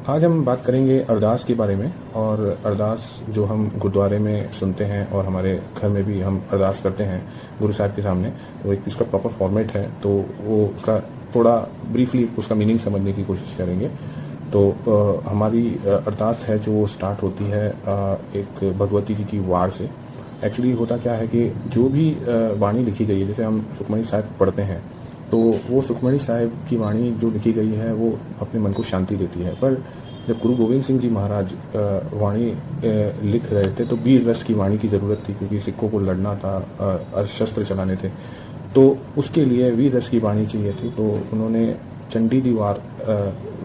आज हम बात करेंगे अरदास के बारे में। और अरदास जो हम गुरुद्वारे में सुनते हैं और हमारे घर में भी हम अरदास करते हैं गुरु साहब के सामने, वो एक उसका प्रॉपर फॉर्मेट है। तो वो उसका थोड़ा ब्रीफली उसका मीनिंग समझने की कोशिश करेंगे। तो हमारी अरदास है जो स्टार्ट होती है एक भगवती जी की वार से। एक्चुअली होता क्या है कि जो भी वाणी लिखी गई है, जैसे हम सुखमनी साहिब पढ़ते हैं, तो वो सुखमनी साहिब की वाणी जो लिखी गई है वो अपने मन को शांति देती है। पर जब गुरु गोविंद सिंह जी महाराज वाणी लिख रहे थे तो वीर रस की वाणी की ज़रूरत थी, क्योंकि सिखों को लड़ना था, शस्त्र चलाने थे। तो उसके लिए वीर रस की वाणी चाहिए थी। तो उन्होंने चंडी दीवार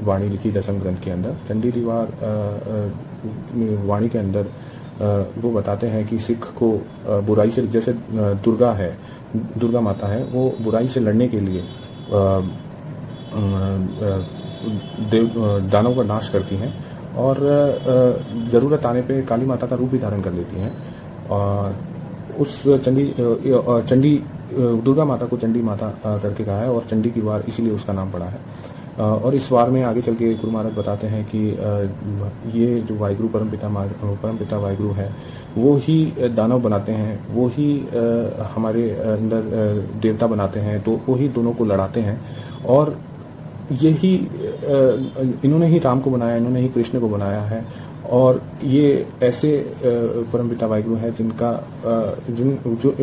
वाणी लिखी दसम ग्रंथ के अंदर। चंडी दीवार वाणी के अंदर वो बताते हैं कि सिख को बुराई से, जैसे दुर्गा है, दुर्गा माता है, वो बुराई से लड़ने के लिए दानव का नाश करती हैं और ज़रूरत आने पे काली माता का रूप भी धारण कर लेती हैं। और उस चंडी दुर्गा माता को चंडी माता करके कहा है, और चंडी की वार इसीलिए उसका नाम पड़ा है। और इस वार में आगे चल के गुरु महाराज बताते हैं कि ये जो वाहिगुरु परमपिता वाहिगुरु है, वो ही दानव बनाते हैं, वो ही हमारे अंदर देवता बनाते हैं। तो वो ही दोनों को लड़ाते हैं। और यही इन्होंने ही राम को बनाया, इन्होंने ही कृष्ण को बनाया है। और ये ऐसे परमपिता वाहिगुरु हैं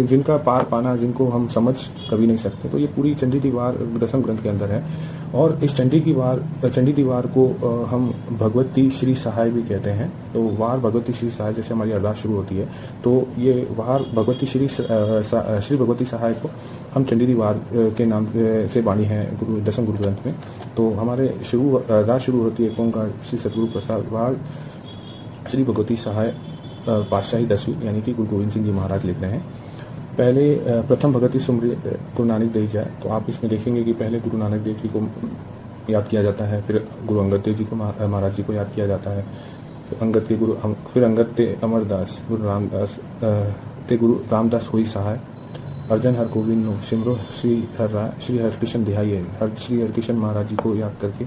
जिनका पार पाना, जिनको हम समझ कभी नहीं सकते। तो ये पूरी चंडी दीवार दसम ग्रंथ के अंदर है। और इस चंडी दीवार को हम भगवती श्री सहाय भी कहते हैं। तो वार भगवती श्री सहाय, जैसे हमारी अरदास शुरू होती है, तो ये वार भगवती श्री भगवती सहाय को हम चंडी दीवार के नाम से बाणी है दसम गुरु ग्रंथ में। तो हमारे अरदास शुरू होती है ओंकार श्री सतगुरु प्रसाद वार श्री भगवती सहाय पातशाही 10वीं, यानी कि गुरु गोविंद सिंह जी महाराज लिख रहे हैं। पहले प्रथम भगवती सुमरी गुरु नानक देव जी। तो आप इसमें देखेंगे कि पहले गुरु नानक देव जी को याद किया जाता है, फिर गुरु अंगद देव जी को महाराज जी को याद किया जाता है, फिर अंगद ते अमरदास गुरु रामदास ते गुरु रामदास हुई सहाय, अर्जन हर गोविंद नो सिमरो श्री हरकृष्ण दिहाइए। श्री हरकृष्ण महाराज जी को याद करके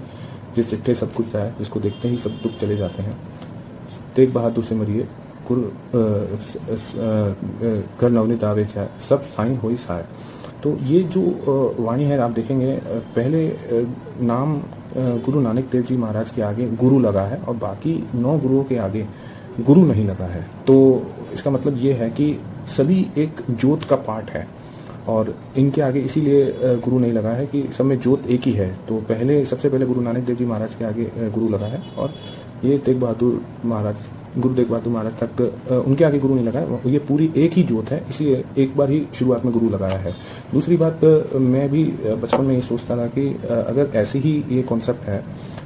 जिस चिट्ठे सब कुछ आए, जिसको देखते ही सब दुख चले जाते हैं, तेग बहादुर से मरिए गुरु घर नवनीत आवे चाहे, सब साई होई सहाय। तो ये जो वाणी है, आप देखेंगे पहले नाम गुरु नानक देव जी महाराज के आगे गुरु लगा है और बाकी 9 गुरुओं के आगे गुरु नहीं लगा है। तो इसका मतलब ये है कि सभी एक ज्योत का पार्ट है, और इनके आगे इसीलिए गुरु नहीं लगा है कि सब में ज्योत एक ही है। तो सबसे पहले गुरु नानक देव जी महाराज के आगे गुरु लगा है, और ये तेग बहादुर महाराज, गुरु तेग बहादुर महाराज तक उनके आगे गुरु नहीं लगा है। ये पूरी एक ही ज्योत है, इसलिए एक बार ही शुरुआत में गुरु लगाया है। दूसरी बात, मैं भी बचपन में ये सोचता था कि अगर ऐसी ही ये कॉन्सेप्ट है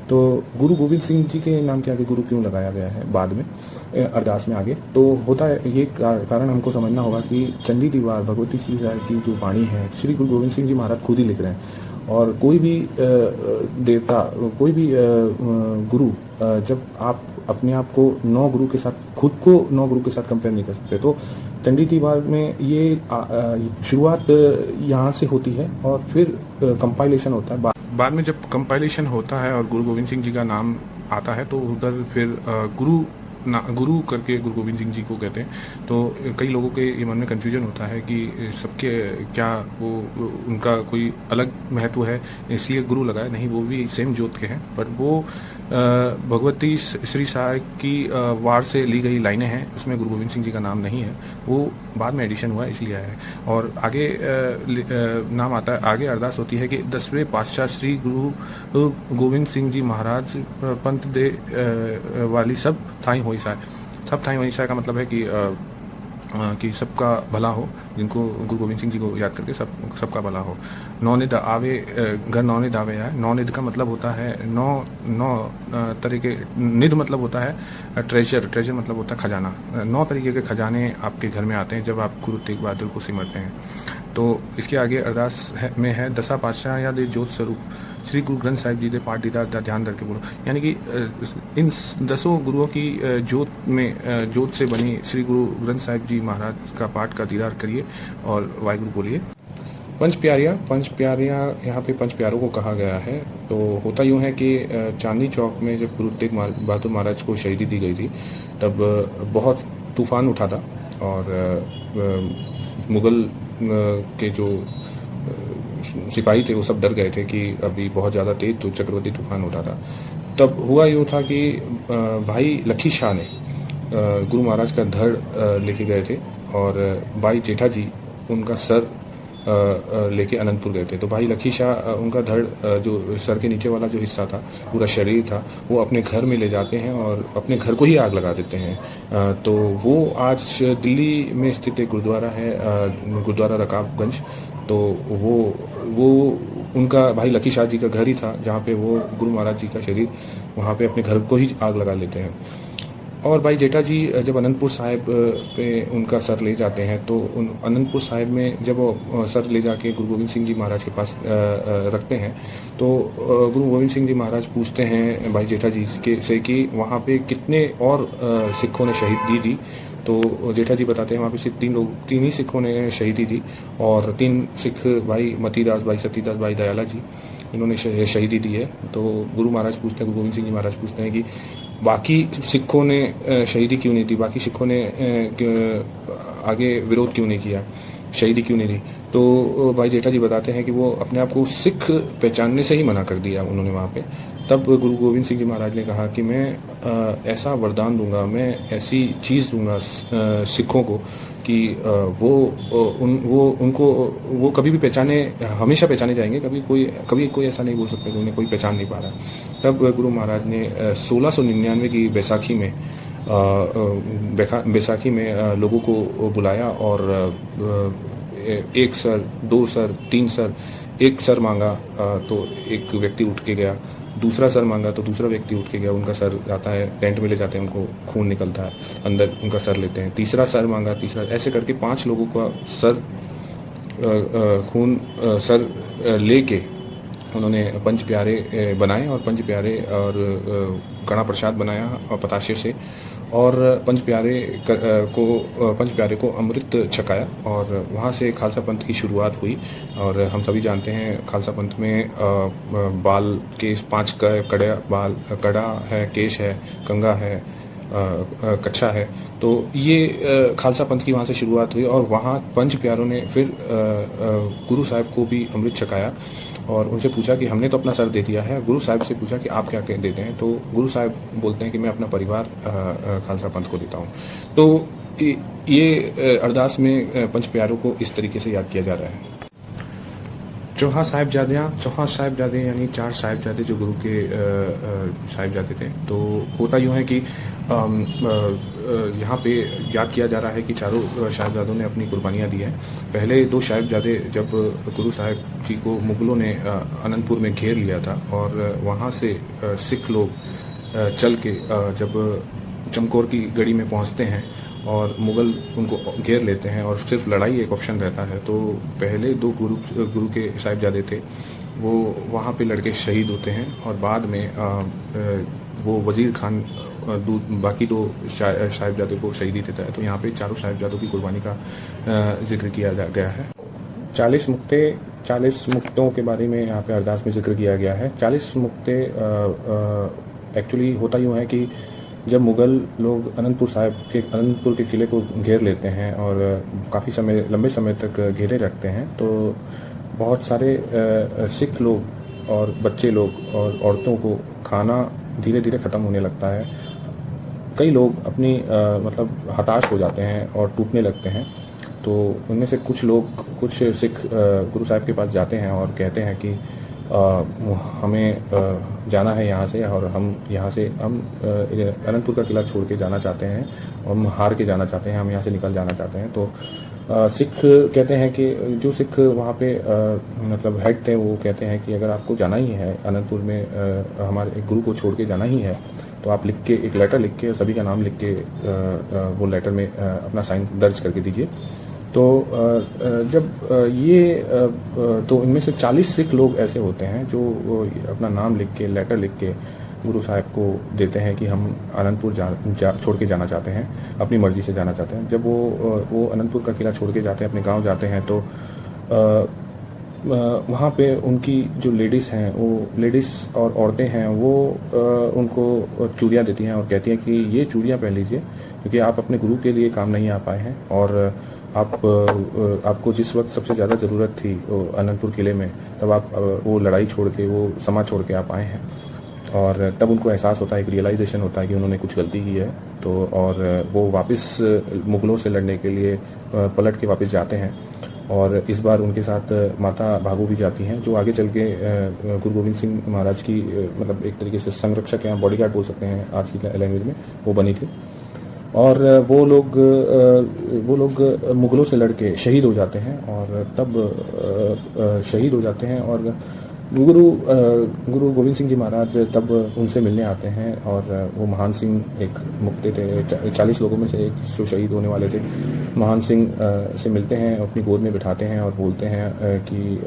तो गुरु गोविंद सिंह जी के नाम के आगे गुरु क्यों लगाया गया है बाद में अरदास में आगे। तो होता है ये कारण हमको समझना होगा कि चंडी दीवार भगवती श्री साहिब की जो वाणी है, श्री गुरु गोविंद सिंह जी महाराज खुद ही लिख रहे हैं। और कोई भी देवता, कोई भी गुरु, जब आप अपने आप को 9 गुरु के साथ, खुद को 9 गुरु के साथ कंपेयर नहीं कर सकते। तो चंडी दीवार में ये शुरुआत यहाँ से होती है और फिर कंपाइलेशन होता है। बाद में जब कंपाइलेशन होता है और गुरु गोविंद सिंह जी का नाम आता है, तो उधर फिर गुरु करके गुरु गोविंद सिंह जी को कहते हैं। तो कई लोगों के ये मन में कन्फ्यूजन होता है कि सबके क्या वो उनका कोई अलग महत्व है इसलिए गुरु लगाए। नहीं, वो भी सेम ज्योत के हैं, पर वो भगवती श्री सहाय की वार से ली गई लाइनें हैं, उसमें गुरु गोविंद सिंह जी का नाम नहीं है, वो बाद में एडिशन हुआ इसलिए है। और आगे नाम आता है, आगे अरदास होती है कि 10वें पातशाह श्री गुरु गोविंद सिंह जी महाराज पंथ दे वाली सब थाई होई सहाय। सब थाई होई सहाय का मतलब है कि सबका भला हो, जिनको गुरु गोविंद सिंह जी को याद करके सबका भला हो। नौनिध आवे घर नौनिध आवे है। नौनिध का मतलब होता है 9 तरह के, निध मतलब होता है ट्रेजर मतलब होता है खजाना। 9 तरीके के खजाने आपके घर में आते हैं जब आप गुरु तेग बहादुर को सिमरते हैं। तो इसके आगे अरदास में है, दसा पातशाह या दे ज्योत स्वरूप श्री गुरु ग्रंथ साहिब जी दे पाठ दीदार ध्यान करके बोलो। यानी कि इन 10 गुरुओं की ज्योत से बनी श्री गुरु ग्रंथ साहिब जी महाराज का पाठ का दीदार करिए और वाहिगुरु बोलिए। पंच प्यारियाँ यहाँ पे पंच प्यारों को कहा गया है। तो होता यूँ है कि चांदनी चौक में जब गुरु तेग बहादुर महाराज को शहीदी दी गई थी तब बहुत तूफान उठा था और मुग़ल के जो सिपाही थे वो सब डर गए थे कि अभी बहुत ज़्यादा तेज़ तो चक्रवाती तूफान उठा था। तब हुआ यूँ था कि भाई लखी शाह ने गुरु महाराज का धड़ लेके गए थे और भाई जेठा जी उनका सर लेके अनंतपुर गए थे। तो भाई लखी शाह उनका धड़ जो सर के नीचे वाला जो हिस्सा था, पूरा शरीर था, वो अपने घर में ले जाते हैं और अपने घर को ही आग लगा देते हैं। तो वो आज दिल्ली में स्थित एक गुरुद्वारा है, गुरुद्वारा रकाबगंज। तो वो उनका भाई लखी शाह जी का घर ही था जहाँ पे वो गुरु महाराज जी का शरीर वहाँ पे अपने घर को ही आग लगा लेते हैं। और भाई जेठा जी जब अनंतपुर साहिब पे उनका सर ले जाते हैं तो उन अनंतपुर साहिब में जब वो सर ले जाके गुरु गोविंद सिंह जी महाराज के पास रखते हैं तो गुरु गोविंद सिंह जी महाराज पूछते हैं भाई जेठा जी से कि वहाँ पे कितने और सिखों ने शहीदी दी। तो जेठा जी बताते हैं वहाँ पे सिर्फ तीन ही सिखों ने शहीदी दी और 3 सिख भाई मतीदास, भाई सतीदास, भाई दयाला जी, इन्होंने शहीदी दी है। तो गुरु महाराज पूछते हैं, गुरु गोविंद सिंह जी महाराज पूछते हैं कि बाकी सिखों ने शहीदी क्यों नहीं दी, बाकी सिखों ने आगे विरोध क्यों नहीं किया, शहीदी क्यों नहीं दी। तो भाई जेठा जी बताते हैं कि वो अपने आप को सिख पहचानने से ही मना कर दिया उन्होंने वहाँ पे। तब गुरु गोविंद सिंह जी महाराज ने कहा कि मैं ऐसा वरदान दूंगा, मैं ऐसी चीज़ दूंगा सिखों को कि वो कभी भी हमेशा पहचाने जाएंगे, कभी कोई ऐसा नहीं बोल सकता कि उन्हें कोई पहचान नहीं पा रहा। तब गुरु महाराज ने 1699 की बैसाखी में लोगों को बुलाया और 1 सर, 2 सर, 3 सर, 1 सर मांगा तो एक व्यक्ति उठ के गया, दूसरा सर मांगा तो दूसरा व्यक्ति उठ के गया, उनका सर आता है, टेंट में ले जाते हैं, उनको खून निकलता है, अंदर उनका सर लेते हैं। तीसरा सर मांगा, तीसरा, ऐसे करके 5 लोगों का सर सर लेके उन्होंने पंच प्यारे बनाए और पंच प्यारे और कड़ा प्रसाद बनाया और पताशे से, और पंच प्यारे को अमृत छकाया और वहाँ से खालसा पंथ की शुरुआत हुई। और हम सभी जानते हैं खालसा पंथ में बाल केस 5 कड़ा है, केश है, कंगा है, कच्छा है। तो ये खालसा पंथ की वहाँ से शुरुआत हुई और वहाँ पंच प्यारों ने फिर गुरु साहब को भी अमृत छकाया और उनसे पूछा कि हमने तो अपना सर दे दिया है, गुरु साहब से पूछा कि आप क्या देते हैं। तो गुरु साहब बोलते हैं कि मैं अपना परिवार खालसा पंथ को देता हूँ। तो ये अरदास में पंच प्यारों को इस तरीके से याद किया जा रहा है। चौहान साहिबजादे यानी 4 साहिबजादे जो गुरु के साहिबजादे थे। तो होता यूँ है कि यहाँ पे याद किया जा रहा है कि चारों साहिबजादों ने अपनी कुर्बानियाँ दी हैं। पहले 2 साहिबजादे जब गुरु साहिब जी को मुग़लों ने अनंतपुर में घेर लिया था और वहाँ से सिख लोग चल के जब चमकौर की गढ़ी में पहुँचते हैं और मुग़ल उनको घेर लेते हैं और सिर्फ लड़ाई एक ऑप्शन रहता है। तो पहले 2 गुरु के साहिबजादे थे, वो वहाँ पे लड़के शहीद होते हैं और बाद में वो वज़ीर खान बाकी 2 साहिबजादे को शहीदी देता है। तो यहाँ पे चारों साहिबजादों की कुर्बानी का जिक्र किया गया है। 40 मुक्तों के बारे में यहाँ पे अरदास में जिक्र किया गया है। 40 मुक्ते एक्चुअली होता यूँ है कि जब मुग़ल लोग अनंतपुर के किले को घेर लेते हैं और काफ़ी लंबे समय तक घेरे रखते हैं, तो बहुत सारे सिख लोग और बच्चे लोग और औरतों को खाना धीरे धीरे ख़त्म होने लगता है। कई लोग अपनी मतलब हताश हो जाते हैं और टूटने लगते हैं। तो उनमें से कुछ सिख गुरु साहिब के पास जाते हैं और कहते हैं कि हमें जाना है यहाँ से और हम अनंतपुर का किला छोड़ के जाना चाहते हैं, हम हार के जाना चाहते हैं, हम यहाँ से निकल जाना चाहते हैं। तो सिख कहते हैं कि जो सिख वहाँ पे मतलब हेड थे वो कहते हैं कि अगर आपको जाना ही है अनंतपुर में, हमारे एक गुरु को छोड़ के जाना ही है, तो आप लिख के एक लेटर लिख के सभी का नाम लिख के वो लेटर में अपना साइन दर्ज करके दीजिए। तो तो इनमें से 40 सिख लोग ऐसे होते हैं जो अपना नाम लिख के लेटर लिख के गुरु साहिब को देते हैं कि हम अनंतपुर छोड़ के जाना चाहते हैं, अपनी मर्ज़ी से जाना चाहते हैं। जब वो अनंतपुर का किला छोड़ के जाते हैं, अपने गांव जाते हैं, तो वहाँ पे उनकी जो लेडीज़ हैं, वो लेडीज़ और औरतें हैं, वो उनको चूड़ियाँ देती हैं और कहती हैं कि ये चूड़ियाँ पहन लीजिए क्योंकि आप अपने गुरु के लिए काम नहीं आ पाए हैं और आपको जिस वक्त सबसे ज़्यादा ज़रूरत थी अनंतपुर किले में, तब आप वो लड़ाई छोड़ के, वो समाज छोड़ के आप आए हैं और तब उनको एहसास होता है, एक रियलाइजेशन होता है कि उन्होंने कुछ गलती की है। तो और वो वापस मुग़लों से लड़ने के लिए पलट के वापस जाते हैं और इस बार उनके साथ माता भागू भी जाती हैं, जो आगे चल के गुरु गोविंद सिंह महाराज की मतलब एक तरीके से संरक्षक या बॉडीगार्ड बोल सकते हैं आज की लैंग्वेज में, वो बनी थी। और वो लोग मुग़लों से लड़के शहीद हो जाते हैं और तब शहीद हो जाते हैं और गुरु गोविंद सिंह जी महाराज तब उनसे मिलने आते हैं और वो महान सिंह एक मुक्ते थे, 40 लोगों में से एक जो शहीद होने वाले थे, महान सिंह से मिलते हैं, अपनी गोद में बिठाते हैं और बोलते हैं कि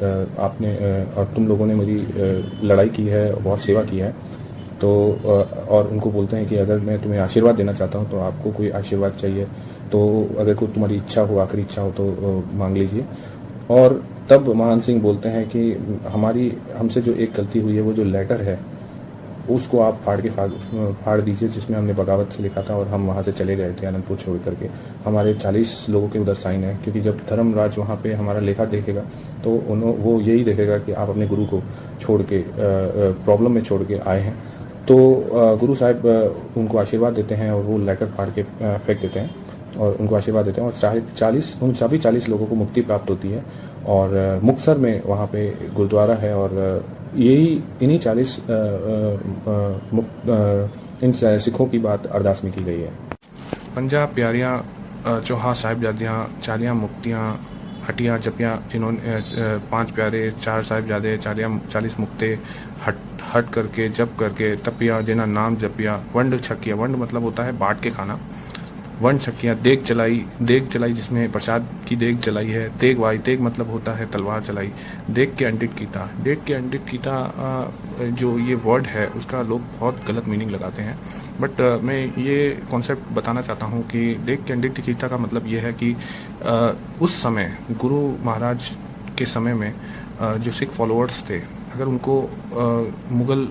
आपने और तुम लोगों ने मेरी लड़ाई की है, बहुत सेवा की है। तो और उनको बोलते हैं कि अगर मैं तुम्हें आशीर्वाद देना चाहता हूँ तो आपको कोई आशीर्वाद चाहिए तो अगर कोई तुम्हारी इच्छा हो, आखिरी इच्छा हो तो मांग लीजिए। और तब महान सिंह बोलते हैं कि हमसे जो एक गलती हुई है, वो जो लेटर है उसको आप फाड़ दीजिए जिसमें हमने बगावत से लिखा था और हम वहाँ से चले गए थे अनंतपुर छोड़ करके। हमारे 40 लोगों के उधर साइन है क्योंकि जब धर्मराज वहाँ पे हमारा लेखा देखेगा तो वो यही देखेगा कि आप अपने गुरु को छोड़ के प्रॉब्लम में छोड़ के आए हैं। तो गुरु साहब उनको आशीर्वाद देते हैं और वो लेटर फाड़ के फेंक देते हैं और उनको आशीर्वाद देते हैं और उन सभी 40 लोगों को मुक्ति प्राप्त होती है और मुक्तसर में वहाँ पे गुरुद्वारा है और इन्हीं 40 इन सिखों की बात अरदास में की गई है। 50 प्यारियाँ, 4 साहिबजादियाँ, 40 मुक्तियाँ, हटियाँ जपियाँ, जिन्होंने 5 प्यारे, 4 साहिबजादे, 40 मुक्ते, हट करके जप करके तपिया, जिन्हें नाम जपिया, वंड छकिया, वंड मतलब होता है बांट के खाना, वन छकियाँ, देग चलाई जिसमें प्रसाद की देग चलाई है, तेग वाई, तेग मतलब होता है तलवार चलाई, देग के अंडित कीता, जो ये वर्ड है उसका लोग बहुत गलत मीनिंग लगाते हैं, बट मैं ये कॉन्सेप्ट बताना चाहता हूँ कि देग के अंडित कीता का मतलब ये है कि उस समय गुरु महाराज के समय में जो सिख फॉलोअर्स थे, अगर उनको मुग़ल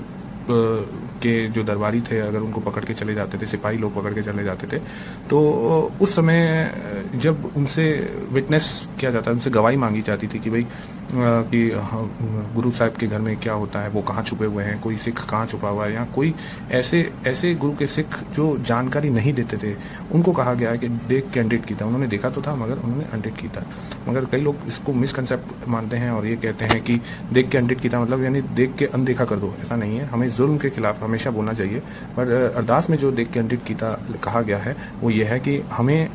के जो दरबारी थे अगर उनको पकड़ के चले जाते थे, सिपाही लोग पकड़ के चले जाते थे, तो उस समय जब उनसे विटनेस किया जाता है, उनसे गवाही मांगी जाती थी कि भाई कि गुरु साहब के घर में क्या होता है, वो कहाँ छुपे हुए हैं, कोई सिख कहाँ छुपा हुआ है, या कोई ऐसे गुरु के सिख जो जानकारी नहीं देते थे, उनको कहा गया है कि देख के अनडेट की था। उन्होंने देखा तो था मगर उन्होंने अनडेट की था। मगर कई लोग इसको मिसकंसेप्ट मानते हैं और ये कहते हैं कि देख के अनडेट की था मतलब यानी देख के अनदेखा कर दो। ऐसा नहीं है, हमें जुल्म के खिलाफ हमेशा बोलना चाहिए। पर अरदास में जो देख के अनडेट की था कहा गया है वो ये है कि हमें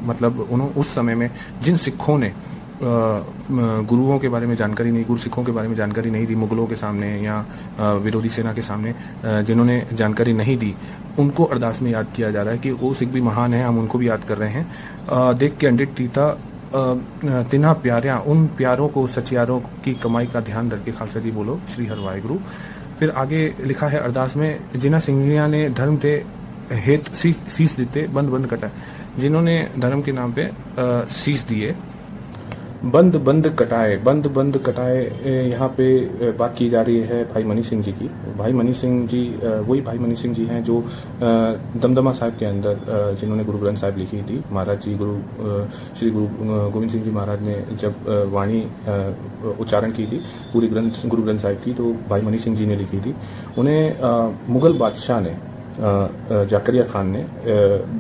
मतलब उन्होंने उस समय में जिन सिखों ने गुरुओं के बारे में जानकारी नहीं, गुरु सिखों के बारे में जानकारी नहीं दी, मुगलों के सामने या विरोधी सेना के सामने जिन्होंने जानकारी नहीं दी, उनको अरदास में याद किया जा रहा है कि वो सिख भी महान है, हम उनको भी याद कर रहे हैं। देख के अंडित टीता तिना प्यारियां, उन प्यारों को सचियारों की कमाई का ध्यान रख के खालसा जी बोलो श्री हर वाहिगुरु। फिर आगे लिखा है अरदास में, जिन्हें सिंघिया ने धर्म दे हेत शीश देते बंद कटा, जिन्होंने धर्म के नाम पे शीश दिए, बंद कटाए यहाँ पे बात की जा रही है भाई मनी सिंह जी की। भाई मनी सिंह जी वही भाई मनी सिंह जी हैं जो दमदमा साहिब के अंदर जिन्होंने गुरु ग्रंथ साहिब लिखी थी। महाराज जी श्री गुरु गोविंद सिंह जी महाराज ने जब वाणी उच्चारण की थी पूरी गुरु ग्रंथ साहिब की, तो भाई मनी सिंह जी ने लिखी थी। उन्हें मुगल बादशाह ने जाकरिया खान ने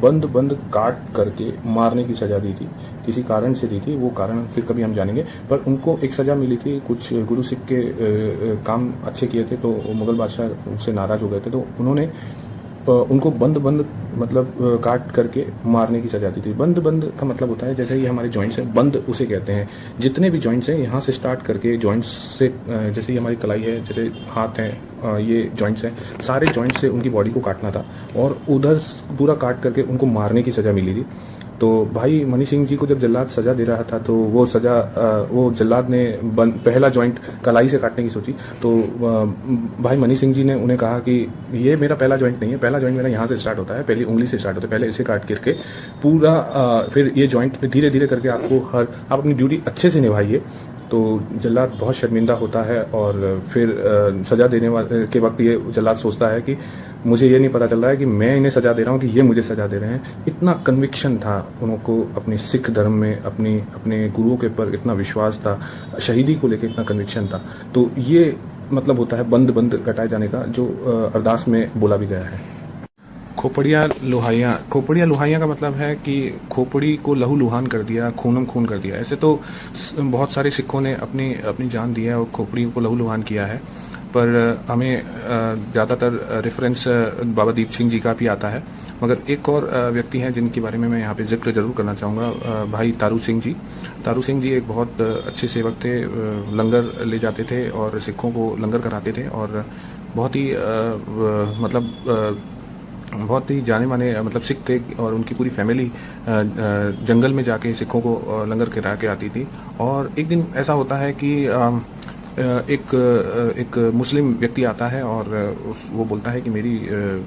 बंद काट करके मारने की सजा दी थी। किसी कारण से दी थी, वो कारण फिर कभी हम जानेंगे, पर उनको एक सजा मिली थी। कुछ गुरु सिख के काम अच्छे किए थे तो मुगल बादशाह उससे नाराज हो गए थे, तो उन्होंने उनको बंद मतलब काट करके मारने की सजा दी थी। बंद का मतलब होता है जैसे ये हमारे जॉइंट्स हैं, बंद उसे कहते हैं। जितने भी जॉइंट्स हैं यहाँ से स्टार्ट करके जॉइंट्स से, जैसे ये हमारी कलाई है, जैसे हाथ है, ये जॉइंट्स हैं, सारे जॉइंट्स से उनकी बॉडी को काटना था और उधर पूरा काट करके उनको मारने की सजा मिली थी। तो भाई मनी सिंह जी को जब जल्लाद सजा दे रहा था तो वो जल्लाद ने पहला जॉइंट कलाई से काटने की सोची। तो भाई मनी सिंह जी ने उन्हें कहा कि ये मेरा पहला जॉइंट नहीं है, पहला जॉइंट मेरा यहाँ से स्टार्ट होता है, पहली उंगली से स्टार्ट होता है, पहले इसे काट करके पूरा फिर ये जॉइंट धीरे धीरे करके आप अपनी ड्यूटी अच्छे से निभाइए तो जल्लाद बहुत शर्मिंदा होता है और फिर सज़ा देने वाले के वक्त ये जल्लाद सोचता है कि मुझे ये नहीं पता चल रहा है कि मैं इन्हें सज़ा दे रहा हूँ कि ये मुझे सज़ा दे रहे हैं। इतना कन्विक्शन था उनको अपने सिख धर्म में, अपने गुरुओं के ऊपर इतना विश्वास था, शहीदी को लेकर इतना कन्विक्शन था। तो ये मतलब होता है बंद बंद कटाए जाने का, जो अरदास में बोला भी गया है। खोपड़िया लुहाइयाँ का मतलब है कि खोपड़ी को लहू लुहान कर दिया, खूनम खून कर दिया। ऐसे तो बहुत सारे सिखों ने अपनी जान दी है और खोपड़ी को लहू लुहान किया है, पर हमें ज़्यादातर रेफरेंस बाबा दीप सिंह जी का भी आता है। मगर एक और व्यक्ति हैं जिनके बारे में मैं यहाँ पे जिक्र जरूर करना चाहूँगा, भाई तारू सिंह जी। तारू सिंह जी एक बहुत अच्छे सेवक थे, लंगर ले जाते थे और सिखों को लंगर कराते थे और बहुत ही बहुत ही जाने माने मतलब सिख थे और उनकी पूरी फैमिली जंगल में जाके सिखों को लंगर करा के आती थी। और एक दिन ऐसा होता है कि एक मुस्लिम व्यक्ति आता है और वो बोलता है कि मेरी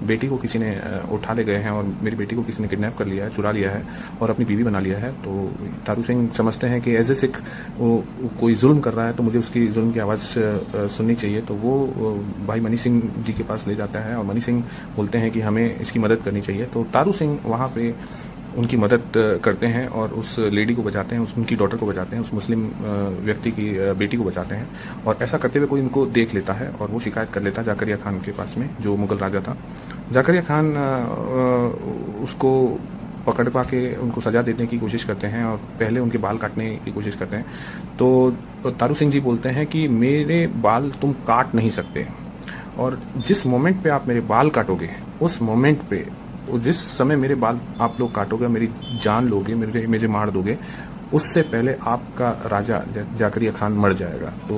बेटी को किसी ने उठा ले गए हैं और मेरी बेटी को किसी ने किडनैप कर लिया है, चुरा लिया है और अपनी बीवी बना लिया है। तो तारू सिंह समझते हैं कि एज ए सिख कोई जुल्म कर रहा है तो मुझे उसकी जुल्म की आवाज़ सुननी चाहिए। तो वो भाई मनी सिंह जी के पास ले जाता है और मनी सिंह बोलते हैं कि हमें इसकी मदद करनी चाहिए। तो तारू सिंह वहाँ पे उनकी मदद करते हैं और उस लेडी को बचाते हैं, उनकी डॉटर को बचाते हैं, उस मुस्लिम व्यक्ति की बेटी को बचाते हैं। और ऐसा करते हुए कोई इनको देख लेता है और वो शिकायत कर लेता है जाकरिया खान के पास में, जो मुगल राजा था। जाकरिया खान उसको पकड़ पा के उनको सजा देने की कोशिश करते हैं और पहले उनके बाल काटने की कोशिश करते हैं। तो तारू सिंह जी बोलते हैं कि मेरे बाल तुम काट नहीं सकते, और जिस मोमेंट पे आप मेरे बाल काटोगे, उस मोमेंट पे जिस समय मेरे बाल आप लोग काटोगे, मेरी जान लोगे, मेरे मार दोगे, उससे पहले आपका राजा जाकरिया खान मर जाएगा। तो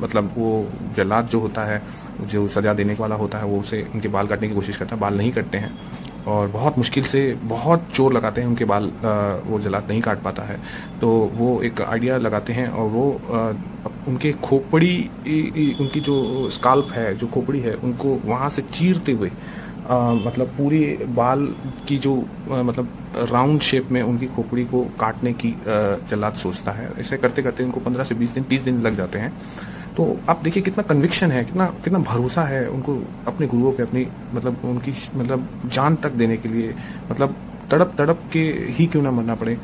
मतलब वो जल्लाद जो होता है, जो सजा देने वाला होता है, वो उसे उनके बाल काटने की कोशिश करता है। बाल नहीं कटते हैं और बहुत मुश्किल से बहुत जोर लगाते हैं, उनके बाल वो जल्लाद नहीं काट पाता है। तो वो एक आइडिया लगाते हैं और वो उनके खोपड़ी, उनकी जो स्काल्प है, जो खोपड़ी है, उनको वहाँ से चीरते हुए मतलब पूरी बाल की जो मतलब राउंड शेप में उनकी खोपड़ी को काटने की जल्लाद सोचता है। ऐसे करते करते उनको 15 से 20 दिन 30 दिन लग जाते हैं। तो आप देखिए कितना कन्विक्शन है, कितना भरोसा है उनको अपने गुरुओं पे, अपनी मतलब उनकी मतलब जान तक देने के लिए, मतलब तड़प तड़प के ही क्यों ना मरना पड़े,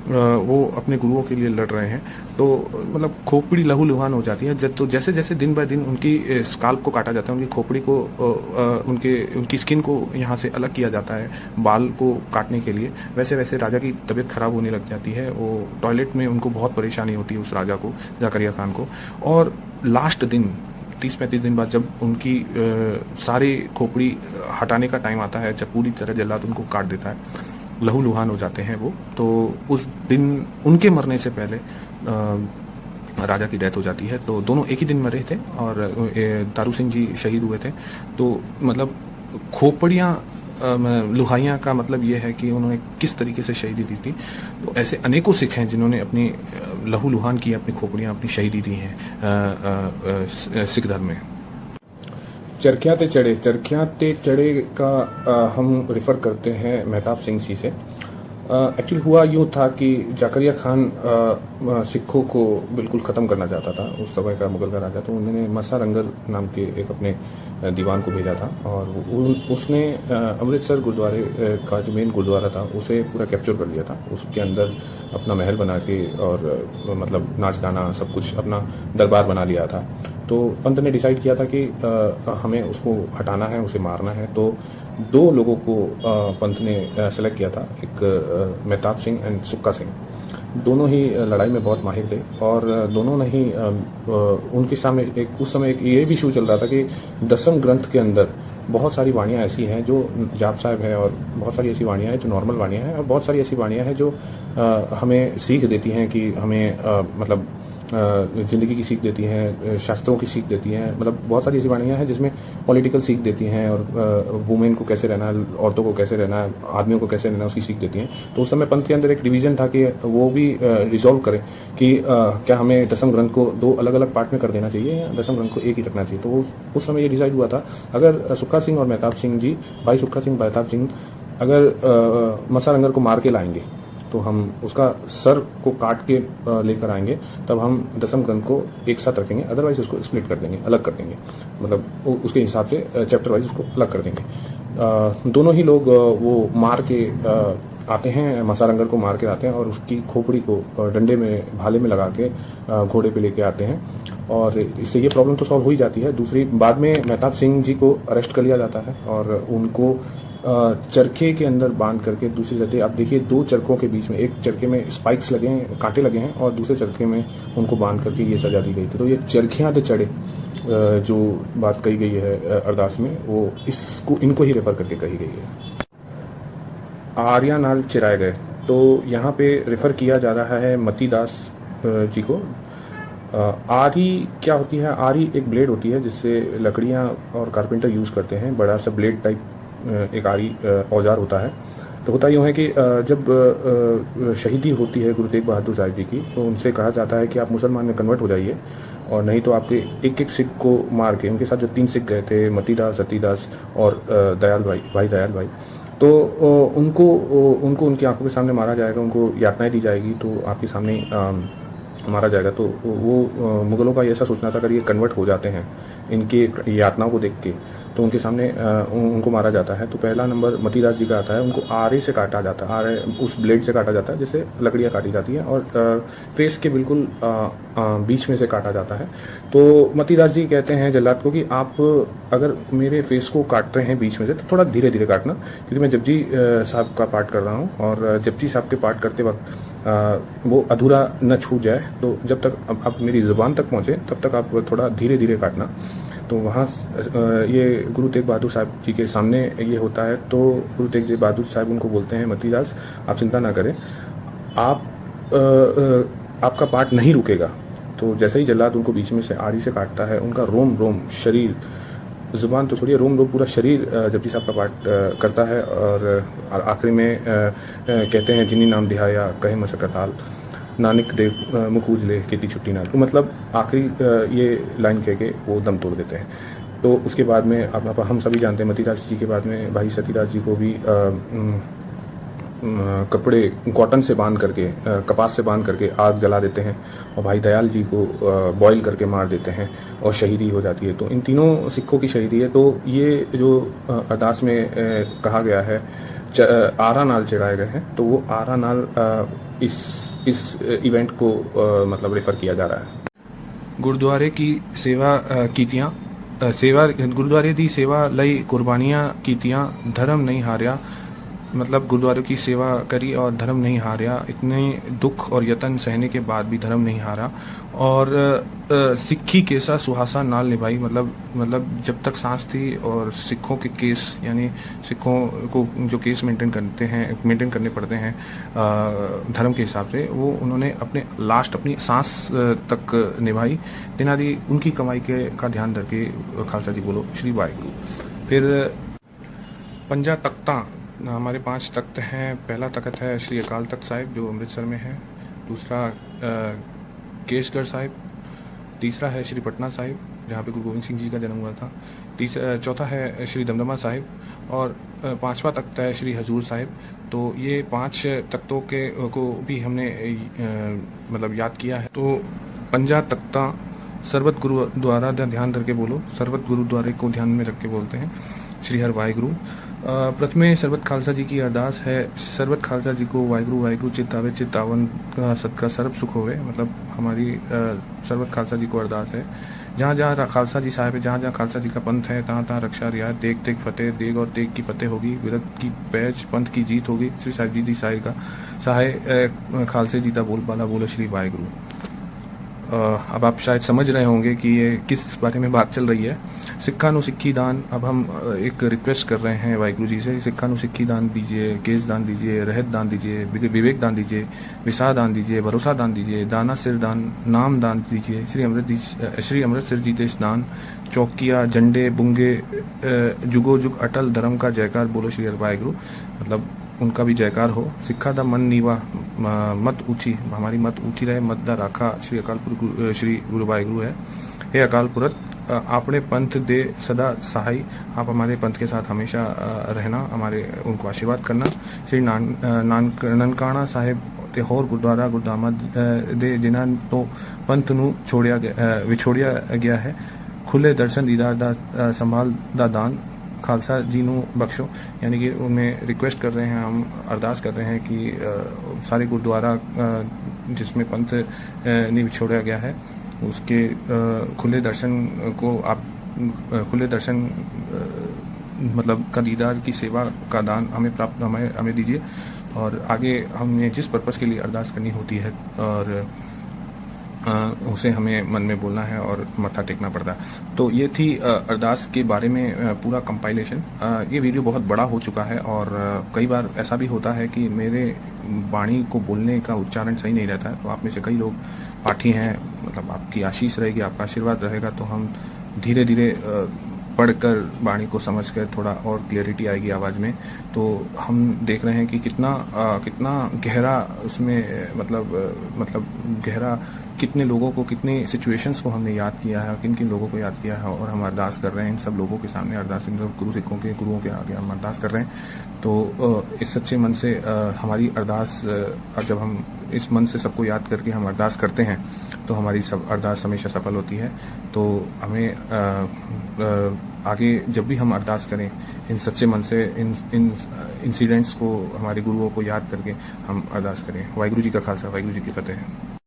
वो अपने गुरुओं के लिए लड़ रहे हैं। तो मतलब खोपड़ी लहू लुहान हो जाती है। तो जैसे जैसे दिन बाय दिन उनकी स्काल्प को काटा जाता है, उनकी खोपड़ी को उनकी स्किन को यहाँ से अलग किया जाता है बाल को काटने के लिए, वैसे वैसे राजा की तबीयत खराब होने लग जाती है। वो टॉयलेट में उनको बहुत परेशानी होती है, उस राजा को, जाकरिया खान को। और लास्ट दिन 30-35 दिन बाद जब उनकी सारी खोपड़ी हटाने का टाइम आता है, जब पूरी तरह जल्लाद उनको काट देता है, लहू लुहान हो जाते हैं वो, तो उस दिन उनके मरने से पहले राजा की डेथ हो जाती है। तो दोनों एक ही दिन मरे थे और तारू सिंह जी शहीद हुए थे। तो मतलब खोपड़ियाँ लुहाइयाँ का मतलब ये है कि उन्होंने किस तरीके से शहीदी दी थी। तो ऐसे अनेकों सिख हैं जिन्होंने अपनी लहू लुहान की, अपनी खोपड़ियाँ, अपनी शहीदी दी हैं सिख धर्म में। चरखिया ते चढ़े का हम रेफ़र करते हैं मेहताब सिंह जी से। एक्चुअली हुआ यूँ था कि जाकरिया खान सिखों को बिल्कुल ख़त्म करना चाहता था, उस समय का मुगल का राजा। तो उन्होंने मसा रंगल नाम के एक अपने दीवान को भेजा था और उसने अमृतसर गुरुद्वारे का जो मेन गुरुद्वारा था उसे पूरा कैप्चर कर लिया था। उसके अंदर अपना महल बना के और मतलब नाच गाना सब कुछ, अपना दरबार बना लिया था। तो पंत ने डिसाइड किया था कि हमें उसको हटाना है, उसे मारना है। तो 2 लोगों को पंत ने सेलेक्ट किया था, एक मेहताब सिंह एंड सुक्का सिंह। दोनों ही लड़ाई में बहुत माहिर थे और दोनों ने ही उनके सामने उस समय एक ये भी इशू चल रहा था कि 10वें ग्रंथ के अंदर बहुत सारी वाणियाँ ऐसी हैं जो जाप साहब है, और बहुत सारी ऐसी वाणियाँ हैं जो नॉर्मल वाणियाँ हैं, और बहुत सारी ऐसी वाणियाँ हैं जो हमें सीख देती हैं कि हमें मतलब ज़िंदगी की सीख देती हैं, शास्त्रों की सीख देती हैं। मतलब बहुत सारी ऐसी वाणियाँ हैं जिसमें पॉलिटिकल सीख देती हैं और वुमेन को कैसे रहना है, औरतों को कैसे रहना है, आदमियों को कैसे रहना है, उसकी सीख देती हैं। तो उस समय पंथ के अंदर एक डिवीज़न था कि वो भी रिजॉल्व करें कि क्या हमें 10वें ग्रंथ को 2 अलग अलग पार्ट में कर देना चाहिए या 10वें ग्रंथ को एक ही रखना चाहिए। तो उस समय ये डिसाइड हुआ था, अगर सुक्का सिंह और मेहताब सिंह जी, भाई सुक्का सिंह, मेहताब सिंह, अगर मसा रंगल को मार के लाएंगे तो हम उसका सर को काट के लेकर आएंगे, तब हम दसम ग्रंथ को एक साथ रखेंगे, अदरवाइज उसको स्प्लिट कर देंगे, अलग कर देंगे, मतलब उसके हिसाब से चैप्टर वाइज उसको अलग कर देंगे। दोनों ही लोग वो मार के आते हैं, मसारंगर को मार के आते हैं और उसकी खोपड़ी को डंडे में भाले में लगा के घोड़े पे लेके आते हैं, और इससे ये प्रॉब्लम तो सॉल्व हो ही जाती है। दूसरी, बाद में मेहताब सिंह जी को अरेस्ट कर लिया जाता है और उनको चरखे के अंदर बांध करके दूसरी जगह, आप देखिए 2 चरखों के बीच में, एक चरखे में स्पाइक्स लगे हैं, कांटे लगे हैं, और दूसरे चरखे में उनको बांध करके ये सजा दी गई थी। तो ये चरखियाँ तो चढ़े जो बात कही गई है अरदास में, वो इनको ही रेफर करके कही गई है। आर्या नाल चिराए गए, तो यहाँ पे रेफर किया जा रहा है मतीदास जी को। आरी क्या होती है? आरी एक ब्लेड होती है जिससे लकड़ियाँ और कारपेंटर यूज़ करते हैं, बड़ा सा ब्लेड टाइप एक आरी औजार होता है। तो होता यूँ है कि जब शहीदी होती है गुरु तेग बहादुर साहब जी की, तो उनसे कहा जाता है कि आप मुसलमान में कन्वर्ट हो जाइए, और नहीं तो आपके एक सिख को मार के, उनके साथ जो 3 सिख गए थे, मतीदास, सतीदास और दयाल भाई दयाल भाई, तो उनको उनकी आंखों के सामने मारा जाएगा, उनको यातनाएं दी जाएगी, तो आपके सामने मारा जाएगा। तो वो मुगलों का ऐसा सोचना था, अगर ये कन्वर्ट हो जाते हैं इनके यातनाओं को देख के, तो उनके सामने उनको मारा जाता है। तो पहला नंबर मतीदास जी का आता है, उनको आरे से काटा जाता है, आरे उस ब्लेड से काटा जाता है जिससे लकड़ियाँ काटी जाती हैं, और फेस के बिल्कुल बीच में से काटा जाता है। तो मतीदास जी कहते हैं जल्लाद को कि आप अगर मेरे फेस को काट रहे हैं बीच में से, तो थोड़ा धीरे धीरे काटना, क्योंकि मैं जपजी साहब का पाठ कर रहा हूँ, और जपजी साहब के पाठ करते वक्त वो अधूरा न छूट जाए, तो जब तक आप मेरी ज़ुबान तक पहुँचे तब तक आप थोड़ा धीरे धीरे काटना। तो वहाँ ये गुरु तेग बहादुर साहब जी के सामने ये होता है, तो गुरु तेग बहादुर साहब उनको बोलते हैं, मतीदास आप चिंता ना करें, आपका पाठ नहीं रुकेगा। तो जैसे ही जल्लाद उनको बीच में से आरी से काटता है, उनका रोम रोम शरीर, ज़ुबान तो छोड़िए, रोम रोम पूरा शरीर जपजी साहब का पाठ करता है, और आखिरी में कहते हैं जिनी नाम दिहाया कहे मशक्कताल, नानक देव मुख उजले खेती छुट्टी नाल। तो मतलब आखिरी ये लाइन कह के वो दम तोड़ देते हैं। तो उसके बाद में अब हम सभी जानते हैं मतीदास जी के बाद में भाई सतीदास जी को भी कपड़े कॉटन से बांध करके, कपास से बांध करके आग जला देते हैं, और भाई दयाल जी को बॉईल करके मार देते हैं और शहीदी हो जाती है। तो इन तीनों सिखों की शहीदी है। तो ये जो अरदास में कहा गया है आरा नाल चढ़ाए गए हैं, तो वो आरा नाल इस इवेंट को मतलब रेफर किया जा रहा है। गुरुद्वारे की सेवा कीतियाँ, गुरुद्वारे दी सेवा लई कुर्बानियाँ कीतियाँ, धर्म नहीं हारिया, मतलब गुरुद्वारे की सेवा करी और धर्म नहीं हारा। इतने दुख और यतन सहने के बाद भी धर्म नहीं हारा, और सिक्खी केसा सुहासा नाल निभाई, मतलब जब तक सांस थी, और सिखों के केस, यानी सिखों को जो केस मेंटेन करने पड़ते हैं धर्म के हिसाब से, वो उन्होंने अपने लास्ट अपनी सांस तक निभाई। तेनाली उनकी कमाई का ध्यान रखे खालसा जी बोलो श्री वाहिगुरु। फिर पंजा तख्ता, हमारे 5 तख्त हैं। पहला तख्त है श्री अकाल तख्त साहिब जो अमृतसर में है, दूसरा केसगढ़ साहिब, तीसरा है श्री पटना साहिब जहाँ पे गुरु गोविंद सिंह जी का जन्म हुआ था, चौथा है श्री दमदमा साहिब, और 5वां तख्त है श्री हजूर साहिब। तो ये 5 तख्तों को भी हमने मतलब याद किया है। तो पंजा तख्ता सर्वत गुरुद्वारा, ध्यान करके बोलो, सर्वत गुरुद्वारे को ध्यान में रख के बोलते हैं, श्री हर वाहिगुरु। प्रथमे सर्वत खालसा जी की अरदास है, सर्वत खालसा जी को वाहिगुरु वाहिगुरु चित्तावे चित्तावन का सदका सर्व सुख होवे, मतलब हमारी सर्वत खालसा जी को अरदास है। जहाँ जहाँ खालसा जी साहिब है, जहाँ जहाँ खालसा जी का पंथ है, तहाँ तहाँ रक्षा रियायत, देग तेग फतेह, देग और तेग की फतेह होगी, विरत की पैच पंथ की जीत होगी। श्री साहिब जी दी साई का सहाय खालसे जीता बोल बाला बोलो श्री वाहिगुरु। अब आप शायद समझ रहे होंगे कि ये किस बारे में बात चल रही है। सिक्खा नु सिक्खी दान, अब हम एक रिक्वेस्ट कर रहे हैं वाहिगुरु जी से, सिक्खा नु सिक्खी दान दीजिए, केस दान दीजिए, रहत दान दीजिए, विवेक दान दीजिए, विसा दान दीजिए, भरोसा दान दीजिए, दाना सिर दान, नाम दान दीजिए, श्री अमृतसर जी देश दान, चौकिया झंडे बुंगे जुगो जुग अटल धर्म का जयकार बोलो श्री वाहिगुरु, मतलब उनका भी जयकार हो। सिक्खा दा मन नीवा मत ऊंची, हमारी मत ऊंची रहे, मत दा राखा श्री अकाल पुरख श्री गुरु वाहिगुरु है। हे अकाल पुरख आपने पंथ दे सदा सहाय, आप हमारे पंथ के साथ हमेशा रहना, हमारे उनको आशीर्वाद करना। श्री ननकाना साहिब ते होर गुरुद्वारा गुरदामद दे जिन्हां तो पंथ नूं विछोड़िया गया है, खुले दर्शन दीदार दा संभाल दा दान खालसा जी नूं बख्शो। यानी कि उन्हें रिक्वेस्ट कर रहे हैं, हम अरदास कर रहे हैं कि सारे गुरुद्वारा जिसमें पंथ नहीं विछोड़ा गया है उसके खुले दर्शन को आप खुले दर्शन मतलब का दीदार की सेवा का दान हमें दीजिए। और आगे हमें जिस पर्पज़ के लिए अरदास करनी होती है और उसे हमें मन में बोलना है और मत्था टेकना पड़ता है। तो ये थी अरदास के बारे में पूरा कंपाइलेशन। ये वीडियो बहुत बड़ा हो चुका है और कई बार ऐसा भी होता है कि मेरे वाणी को बोलने का उच्चारण सही नहीं रहता है, तो आप में से कई लोग पाठी हैं, मतलब आपकी आशीष रहेगी, आपका आशीर्वाद रहेगा तो हम धीरे धीरे पढ़कर वाणी को समझकर थोड़ा और क्लियरिटी आएगी आवाज़ में। तो हम देख रहे हैं कि कितना गहरा उसमें मतलब गहरा कितने लोगों को, कितने सिचुएशंस को हमने याद किया है, किन किन लोगों को याद किया है और हम अरदास कर रहे हैं इन सब लोगों के सामने, अरदास इन सब गुरुओं के आगे हम अरदास कर रहे हैं। तो इस सच्चे मन से हमारी अरदास, जब हम इस मन से सबको याद करके हम अरदास करते हैं तो हमारी सब अरदास हमेशा सफल होती है। तो हमें आगे जब भी हम अरदास करें इन सच्चे मन से इन इंसिडेंट्स को, हमारे गुरुओं को याद करके हम अरदास करें। वाहिगुरु जी का खालसा, वाहिगुरु जी की फतेह।